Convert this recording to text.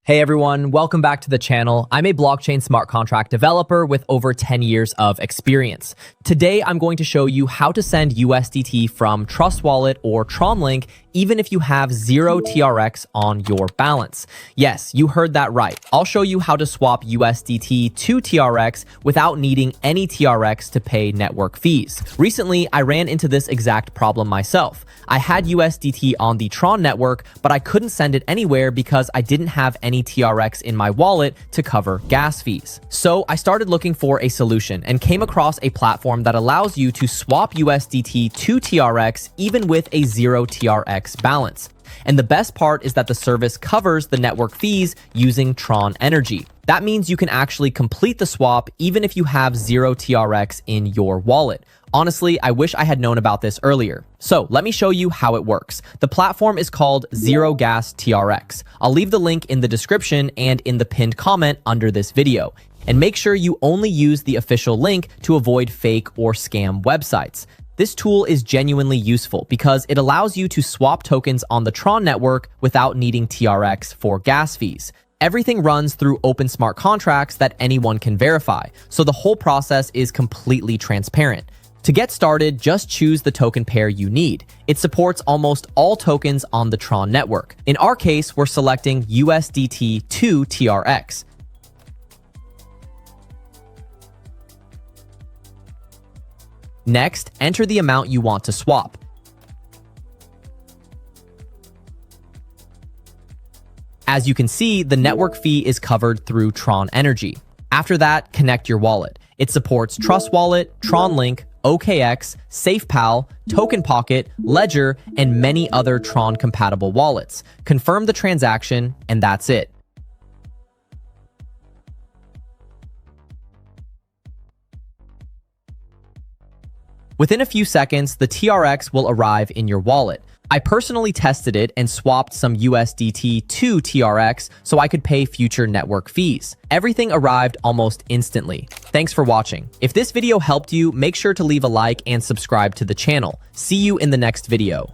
Hey everyone, welcome back to the channel. I'm a blockchain smart contract developer with over 10 years of experience. Today, I'm going to show you how to send USDT from Trust Wallet or TronLink even if you have 0 TRX on your balance. Yes, you heard that right. I'll show you how to swap USDT to TRX without needing any TRX to pay network fees. Recently, I ran into this exact problem myself. I had USDT on the Tron network, but I couldn't send it anywhere because I didn't have any TRX in my wallet to cover gas fees. So I started looking for a solution and came across a platform that allows you to swap USDT to TRX even with a 0 TRX balance. And the best part is that the service covers the network fees using Tron Energy. That means you can actually complete the swap even if you have 0 TRX in your wallet. Honestly, I wish I had known about this earlier. So let me show you how it works. The platform is called Zero Gas TRX. I'll leave the link in the description and in the pinned comment under this video. And make sure you only use the official link to avoid fake or scam websites. This tool is genuinely useful because it allows you to swap tokens on the Tron network without needing TRX for gas fees. Everything runs through open smart contracts that anyone can verify, so the whole process is completely transparent. To get started, just choose the token pair you need. It supports almost all tokens on the Tron network. In our case, we're selecting USDT to TRX. Next, enter the amount you want to swap. As you can see, the network fee is covered through Tron Energy. After that, connect your wallet. It supports Trust Wallet, TronLink, OKX, SafePal, Token Pocket, Ledger, and many other Tron-compatible wallets. Confirm the transaction, and that's it. Within a few seconds, the TRX will arrive in your wallet. I personally tested it and swapped some USDT to TRX so I could pay future network fees. Everything arrived almost instantly. Thanks for watching. If this video helped you, make sure to leave a like and subscribe to the channel. See you in the next video.